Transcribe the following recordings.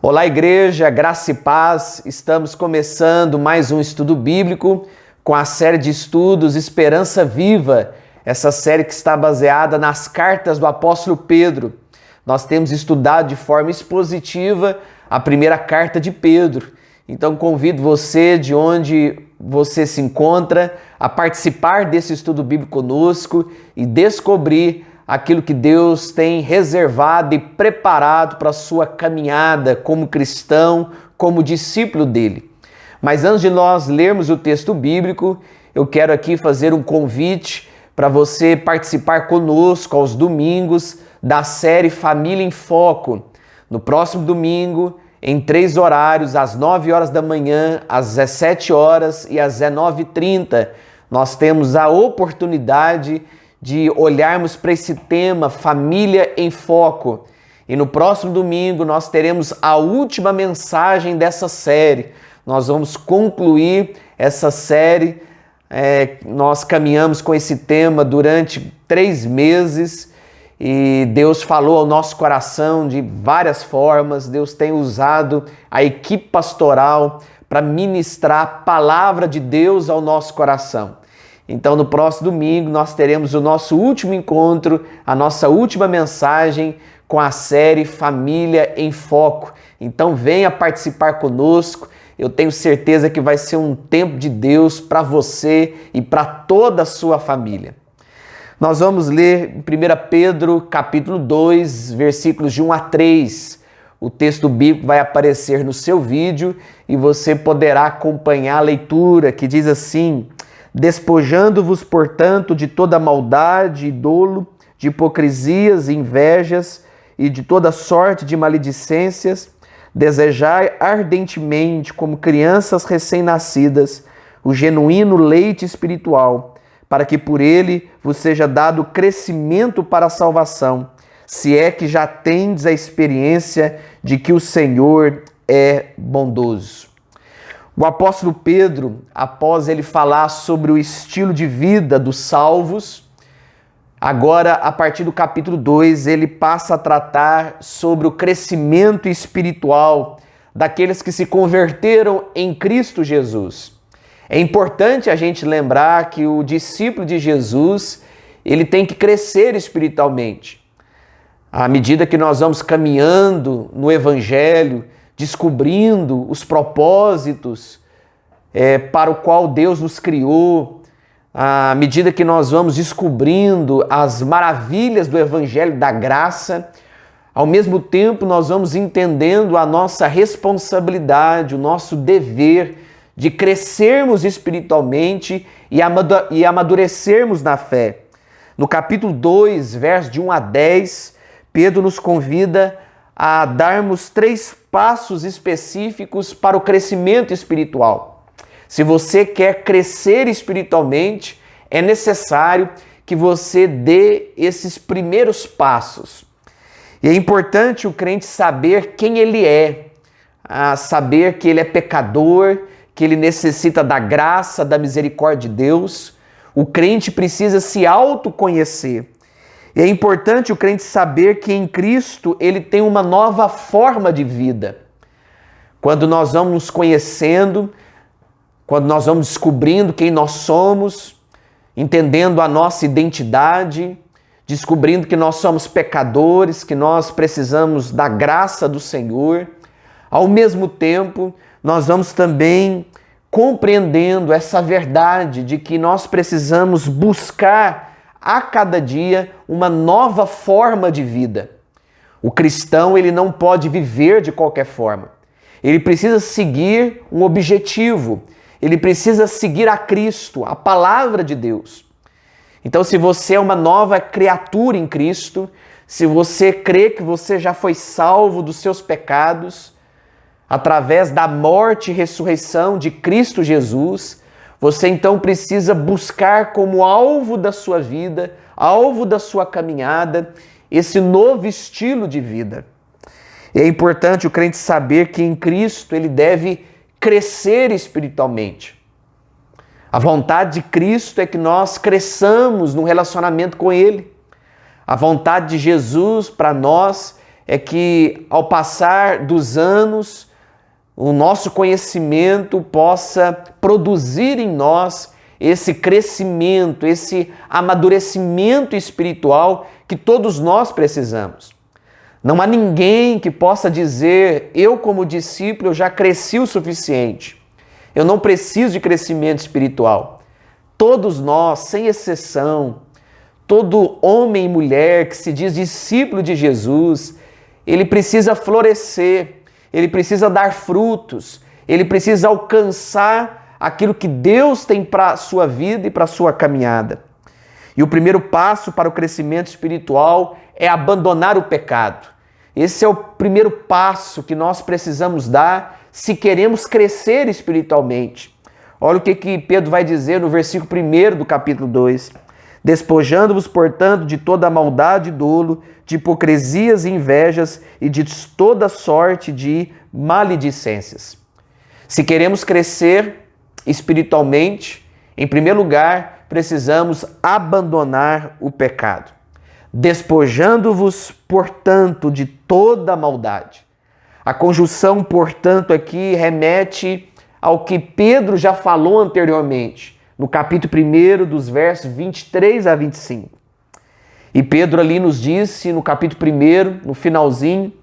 Olá, igreja, graça e paz. Estamos começando mais um estudo bíblico com a série de estudos Esperança Viva, essa série que está baseada nas cartas do apóstolo Pedro. Nós temos estudado de forma expositiva a primeira carta de Pedro. Então convido você, de onde você se encontra, a participar desse estudo bíblico conosco e descobrir aquilo que Deus tem reservado e preparado para a sua caminhada como cristão, como discípulo dele. Mas antes de nós lermos o texto bíblico, eu quero aqui fazer um convite para você participar conosco aos domingos da série Família em Foco. No próximo domingo, em 3 horários, às 9 horas da manhã, às 17 horas e às 19h30, nós temos a oportunidade de olharmos para esse tema Família em Foco. E no próximo domingo nós teremos a última mensagem dessa série. Nós vamos concluir essa série. Nós caminhamos com esse tema durante 3 meses e Deus falou ao nosso coração de várias formas. Deus tem usado a equipe pastoral para ministrar a palavra de Deus ao nosso coração. Então, no próximo domingo, nós teremos o nosso último encontro, a nossa última mensagem com a série Família em Foco. Então, venha participar conosco. Eu tenho certeza que vai ser um tempo de Deus para você e para toda a sua família. Nós vamos ler em 1 Pedro, capítulo 2, versículos de 1 a 3. O texto bíblico vai aparecer no seu vídeo e você poderá acompanhar a leitura, que diz assim: despojando-vos, portanto, de toda maldade e dolo, de hipocrisias e invejas e de toda sorte de maledicências, desejai ardentemente, como crianças recém-nascidas, o genuíno leite espiritual, para que por ele vos seja dado crescimento para a salvação, se é que já tendes a experiência de que o Senhor é bondoso. O apóstolo Pedro, após ele falar sobre o estilo de vida dos salvos, agora, a partir do capítulo 2, ele passa a tratar sobre o crescimento espiritual daqueles que se converteram em Cristo Jesus. É importante a gente lembrar que o discípulo de Jesus, ele tem que crescer espiritualmente. À medida que nós vamos caminhando no Evangelho, descobrindo os propósitos para o qual Deus nos criou, à medida que nós vamos descobrindo as maravilhas do Evangelho da graça, ao mesmo tempo nós vamos entendendo a nossa responsabilidade, o nosso dever de crescermos espiritualmente e amadurecermos na fé. No capítulo 2, versos de 1 a 10, Pedro nos convida a darmos 3 passos específicos para o crescimento espiritual. Se você quer crescer espiritualmente, é necessário que você dê esses primeiros passos. E é importante o crente saber quem ele é, saber que ele é pecador, que ele necessita da graça, da misericórdia de Deus. O crente precisa se autoconhecer. E é importante o crente saber que em Cristo ele tem uma nova forma de vida. Quando nós vamos nos conhecendo, quando nós vamos descobrindo quem nós somos, entendendo a nossa identidade, descobrindo que nós somos pecadores, que nós precisamos da graça do Senhor, ao mesmo tempo, nós vamos também compreendendo essa verdade de que nós precisamos buscar a cada dia uma nova forma de vida. O cristão, ele não pode viver de qualquer forma. Ele precisa seguir um objetivo. Ele precisa seguir a Cristo, a palavra de Deus. Então, se você é uma nova criatura em Cristo, se você crê que você já foi salvo dos seus pecados, através da morte e ressurreição de Cristo Jesus, você então precisa buscar como alvo da sua vida, alvo da sua caminhada, esse novo estilo de vida. E é importante o crente saber que em Cristo ele deve crescer espiritualmente. A vontade de Cristo é que nós cresçamos no relacionamento com Ele. A vontade de Jesus para nós é que ao passar dos anos, o nosso conhecimento possa produzir em nós esse crescimento, esse amadurecimento espiritual que todos nós precisamos. Não há ninguém que possa dizer, eu como discípulo eu já cresci o suficiente. Eu não preciso de crescimento espiritual. Todos nós, sem exceção, todo homem e mulher que se diz discípulo de Jesus, ele precisa florescer, ele precisa dar frutos, ele precisa alcançar aquilo que Deus tem para a sua vida e para a sua caminhada. E o primeiro passo para o crescimento espiritual é abandonar o pecado. Esse é o primeiro passo que nós precisamos dar se queremos crescer espiritualmente. Olha o que Pedro vai dizer no versículo 1 do capítulo 2. Despojando-vos, portanto, de toda maldade e dolo, de hipocrisias e invejas e de toda sorte de maledicências. Se queremos crescer espiritualmente, em primeiro lugar, precisamos abandonar o pecado. Despojando-vos, portanto, de toda maldade. A conjunção, portanto, aqui remete ao que Pedro já falou anteriormente, no capítulo 1, dos versos 23 a 25. E Pedro ali nos disse, no capítulo 1, no finalzinho,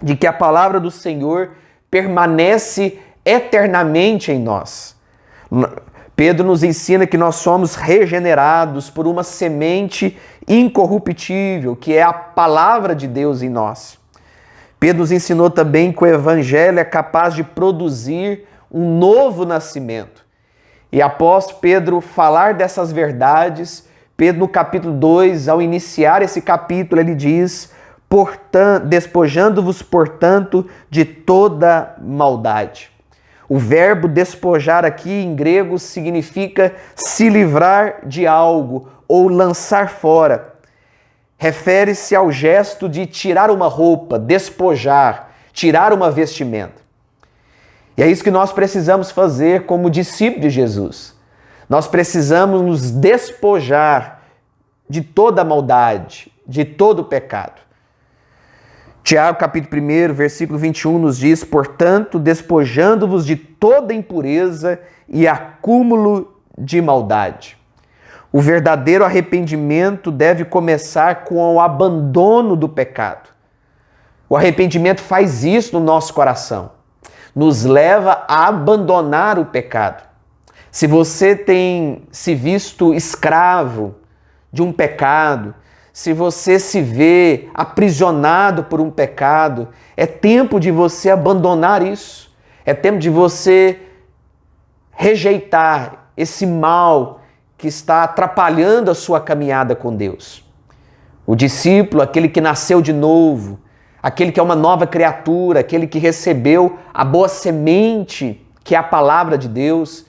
de que a palavra do Senhor permanece eternamente em nós. Pedro nos ensina que nós somos regenerados por uma semente incorruptível, que é a palavra de Deus em nós. Pedro nos ensinou também que o evangelho é capaz de produzir um novo nascimento. E após Pedro falar dessas verdades, Pedro no capítulo 2, ao iniciar esse capítulo, ele diz, despojando-vos, portanto, de toda maldade. O verbo despojar aqui em grego significa se livrar de algo ou lançar fora. Refere-se ao gesto de tirar uma roupa, despojar, tirar uma vestimenta. E é isso que nós precisamos fazer como discípulos de Jesus. Nós precisamos nos despojar de toda maldade, de todo pecado. Tiago, capítulo 1, versículo 21, nos diz, portanto, despojando-vos de toda impureza e acúmulo de maldade. O verdadeiro arrependimento deve começar com o abandono do pecado. O arrependimento faz isso no nosso coração. Nos leva a abandonar o pecado. Se você tem se visto escravo de um pecado, se você se vê aprisionado por um pecado, é tempo de você abandonar isso. É tempo de você rejeitar esse mal que está atrapalhando a sua caminhada com Deus. O discípulo, aquele que nasceu de novo, aquele que é uma nova criatura, aquele que recebeu a boa semente, que é a palavra de Deus,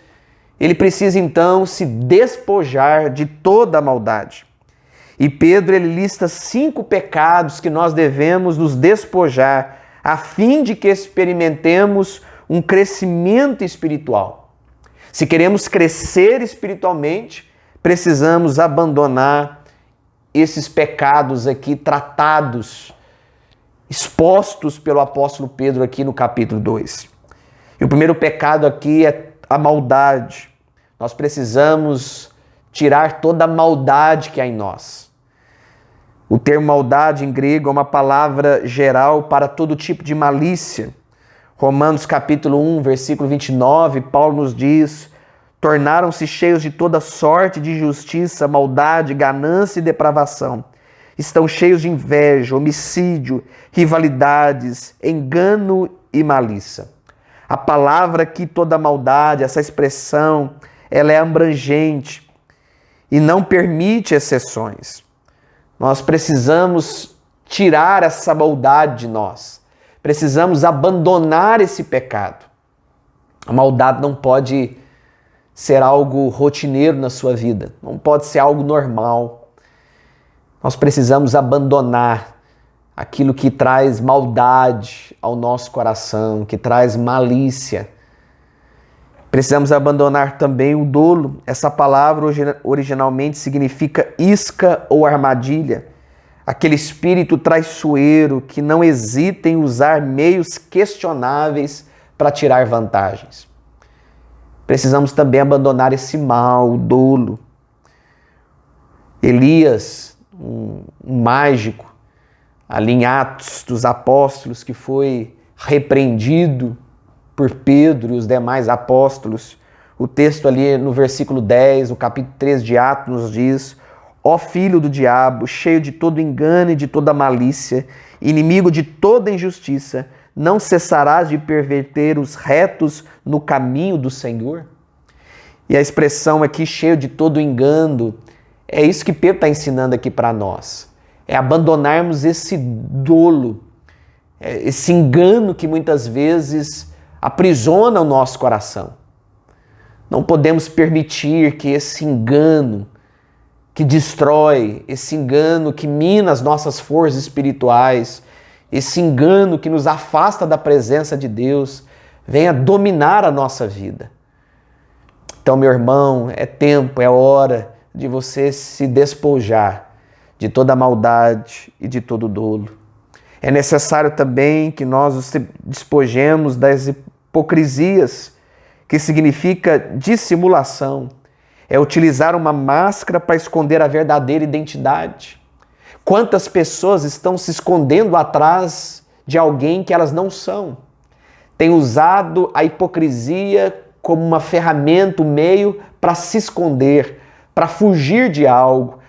ele precisa então se despojar de toda a maldade. E Pedro ele lista 5 pecados que nós devemos nos despojar, a fim de que experimentemos um crescimento espiritual. Se queremos crescer espiritualmente, precisamos abandonar esses pecados aqui tratados, expostos pelo apóstolo Pedro aqui no capítulo 2. E o primeiro pecado aqui é a maldade. Nós precisamos tirar toda a maldade que há em nós. O termo maldade em grego é uma palavra geral para todo tipo de malícia. Romanos capítulo 1, versículo 29, Paulo nos diz, tornaram-se cheios de toda sorte de injustiça, maldade, ganância e depravação. Estão cheios de inveja, homicídio, rivalidades, engano e malícia. A palavra aqui, toda maldade, essa expressão, ela é abrangente e não permite exceções. Nós precisamos tirar essa maldade de nós. Precisamos abandonar esse pecado. A maldade não pode ser algo rotineiro na sua vida. Não pode ser algo normal. Nós precisamos abandonar aquilo que traz maldade ao nosso coração, que traz malícia. Precisamos abandonar também o dolo. Essa palavra originalmente significa isca ou armadilha. aquele espírito traiçoeiro que não hesita em usar meios questionáveis para tirar vantagens. Precisamos também abandonar esse mal, o dolo. Elias, um mágico, ali em Atos dos Apóstolos, que foi repreendido por Pedro e os demais apóstolos. O texto ali no versículo 10, no capítulo 3 de Atos, nos diz: ó filho do diabo, cheio de todo engano e de toda malícia, inimigo de toda injustiça, não cessarás de perverter os retos no caminho do Senhor? E a expressão aqui, cheio de todo engano, é isso que Pedro está ensinando aqui para nós. É abandonarmos esse dolo, esse engano que muitas vezes aprisiona o nosso coração. Não podemos permitir que esse engano que destrói, esse engano que mina as nossas forças espirituais, esse engano que nos afasta da presença de Deus, venha dominar a nossa vida. Então, meu irmão, é tempo, é hora de você se despojar de toda maldade e de todo dolo. É necessário também que nós nos despojemos das hipocrisias, que significa dissimulação. É utilizar uma máscara para esconder a verdadeira identidade. Quantas pessoas estão se escondendo atrás de alguém que elas não são? Têm usado a hipocrisia como uma ferramenta, um meio para se esconder, para fugir de algo,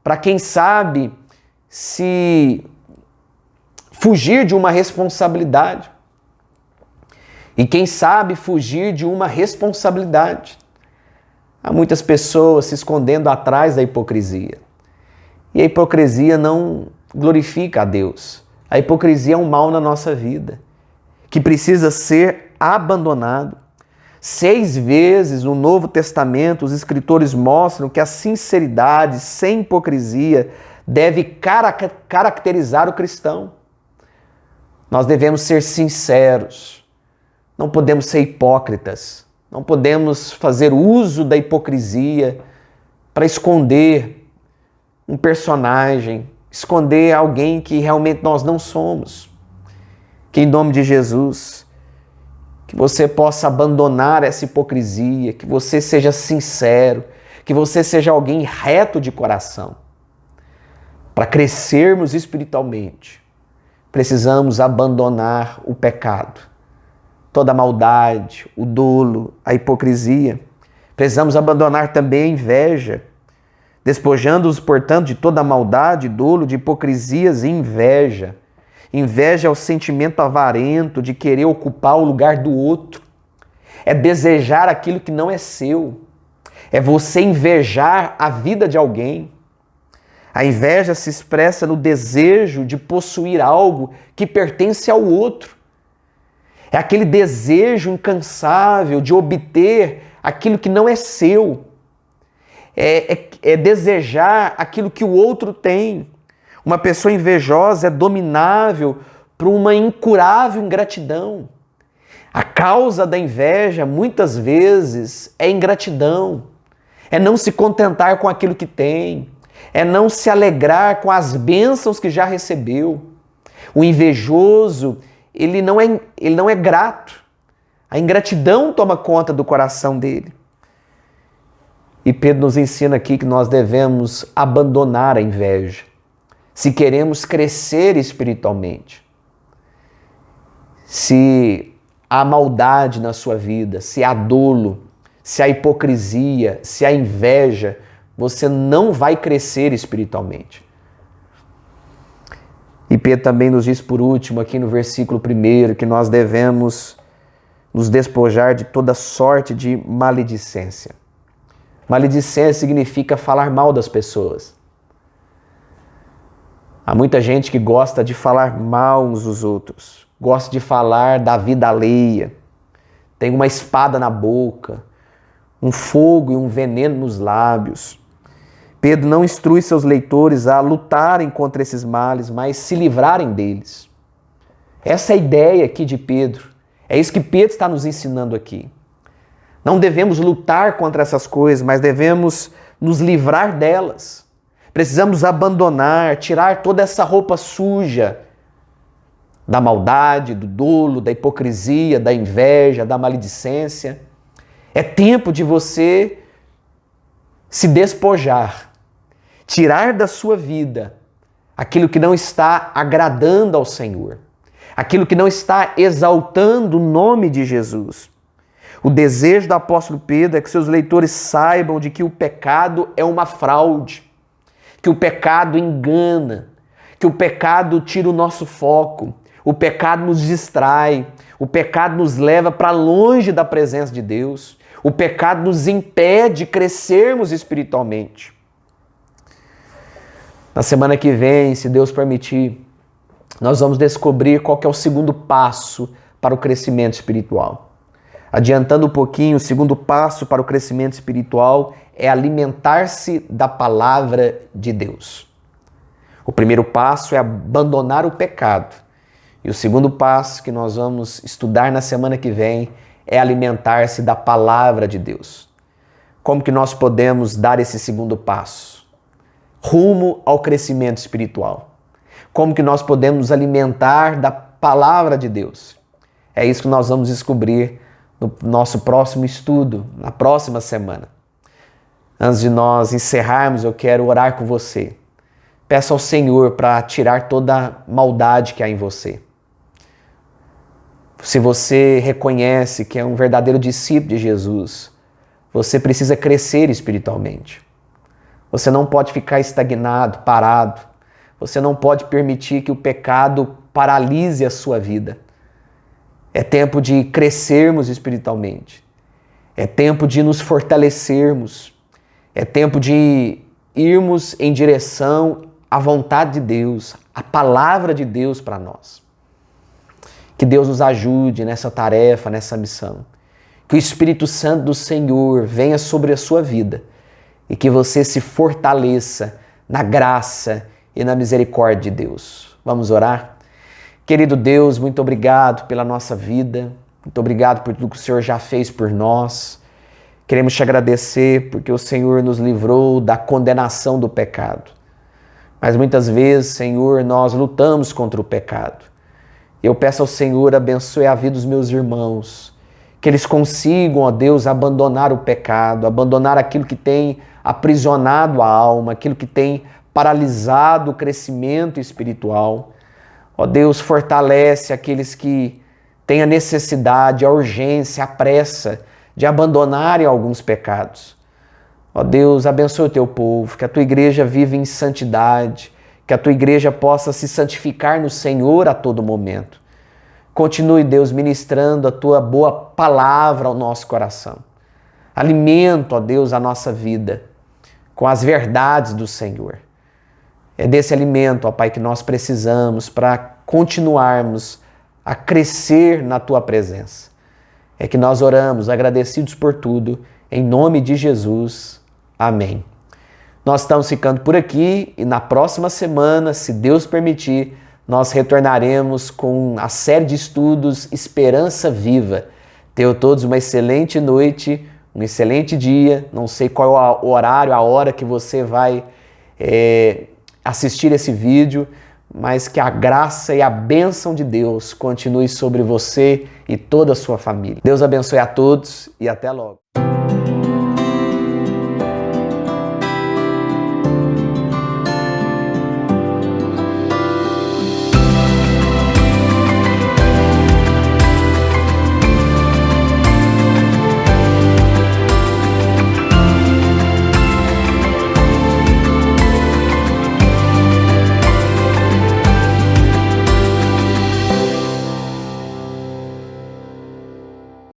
para quem sabe se fugir de uma responsabilidade. E quem sabe fugir de uma responsabilidade. Há muitas pessoas se escondendo atrás da hipocrisia. E a hipocrisia não glorifica a Deus. A hipocrisia é um mal na nossa vida, que precisa ser abandonado. 6 vezes no Novo Testamento os escritores mostram que a sinceridade sem hipocrisia deve caracterizar o cristão. Nós devemos ser sinceros, não podemos ser hipócritas, não podemos fazer uso da hipocrisia para esconder um personagem, esconder alguém que realmente nós não somos. Que em nome de Jesus, que você possa abandonar essa hipocrisia, que você seja sincero, que você seja alguém reto de coração. Para crescermos espiritualmente, precisamos abandonar o pecado, toda a maldade, o dolo, a hipocrisia. Precisamos abandonar também a inveja, despojando-os, portanto, de toda a maldade, dolo, de hipocrisias e inveja. Inveja é o sentimento avarento de querer ocupar o lugar do outro. É desejar aquilo que não é seu. É você invejar a vida de alguém. A inveja se expressa no desejo de possuir algo que pertence ao outro. É aquele desejo incansável de obter aquilo que não é seu. É desejar aquilo que o outro tem. Uma pessoa invejosa é dominável por uma incurável ingratidão. A causa da inveja, muitas vezes, é ingratidão. É não se contentar com aquilo que tem. É não se alegrar com as bênçãos que já recebeu. O invejoso, ele não é grato. A ingratidão toma conta do coração dele. E Pedro nos ensina aqui que nós devemos abandonar a inveja, se queremos crescer espiritualmente. Se há maldade na sua vida, se há dolo, se há hipocrisia, se há inveja, você não vai crescer espiritualmente. E Pedro também nos diz por último, aqui no versículo 1, que nós devemos nos despojar de toda sorte de maledicência. Maledicência significa falar mal das pessoas. Há muita gente que gosta de falar mal uns dos outros, gosta de falar da vida alheia, tem uma espada na boca, um fogo e um veneno nos lábios. Pedro não instrui seus leitores a lutarem contra esses males, mas se livrarem deles. Essa é a ideia aqui de Pedro. É isso que Pedro está nos ensinando aqui. Não devemos lutar contra essas coisas, mas devemos nos livrar delas. Precisamos abandonar, tirar toda essa roupa suja da maldade, do dolo, da hipocrisia, da inveja, da maledicência. É tempo de você se despojar, tirar da sua vida aquilo que não está agradando ao Senhor, aquilo que não está exaltando o nome de Jesus. O desejo do apóstolo Pedro é que seus leitores saibam de que o pecado é uma fraude, que o pecado engana, que o pecado tira o nosso foco, o pecado nos distrai, o pecado nos leva para longe da presença de Deus, o pecado nos impede de crescermos espiritualmente. Na semana que vem, se Deus permitir, nós vamos descobrir qual que é o segundo passo para o crescimento espiritual. Adiantando um pouquinho, o segundo passo para o crescimento espiritual é alimentar-se da palavra de Deus. O primeiro passo é abandonar o pecado. E o segundo passo que nós vamos estudar na semana que vem é alimentar-se da palavra de Deus. Como que nós podemos dar esse segundo passo? Rumo ao crescimento espiritual. Como que nós podemos alimentar da palavra de Deus? É isso que nós vamos descobrir no nosso próximo estudo, na próxima semana. Antes de nós encerrarmos, eu quero orar com você. Peça ao Senhor para tirar toda a maldade que há em você. Se você reconhece que é um verdadeiro discípulo de Jesus, você precisa crescer espiritualmente. Você não pode ficar estagnado, parado. Você não pode permitir que o pecado paralise a sua vida. É tempo de crescermos espiritualmente. É tempo de nos fortalecermos. É tempo de irmos em direção à vontade de Deus, à palavra de Deus para nós. Que Deus nos ajude nessa tarefa, nessa missão. Que o Espírito Santo do Senhor venha sobre a sua vida e que você se fortaleça na graça e na misericórdia de Deus. Vamos orar? Querido Deus, muito obrigado pela nossa vida. Muito obrigado por tudo que o Senhor já fez por nós. Queremos te agradecer porque o Senhor nos livrou da condenação do pecado. Mas muitas vezes, Senhor, nós lutamos contra o pecado. Eu peço ao Senhor, abençoe a vida dos meus irmãos, que eles consigam, ó Deus, abandonar o pecado, abandonar aquilo que tem aprisionado a alma, aquilo que tem paralisado o crescimento espiritual. Ó Deus, fortalece aqueles que têm a necessidade, a urgência, a pressa de abandonarem alguns pecados. Ó Deus, abençoe o teu povo, que a tua igreja viva em santidade, que a tua igreja possa se santificar no Senhor a todo momento. Continue, Deus, ministrando a tua boa palavra ao nosso coração. Alimenta, ó Deus, a nossa vida com as verdades do Senhor. É desse alimento, ó Pai, que nós precisamos para continuarmos a crescer na tua presença. É que nós oramos, agradecidos por tudo, em nome de Jesus. Amém. Nós estamos ficando por aqui e na próxima semana, se Deus permitir, nós retornaremos com a série de estudos Esperança Viva. Tenham todos uma excelente noite, um excelente dia. Não sei qual é o horário, a hora que você vai assistir esse vídeo, mas que a graça e a bênção de Deus continue sobre você e toda a sua família. Deus abençoe a todos e até logo.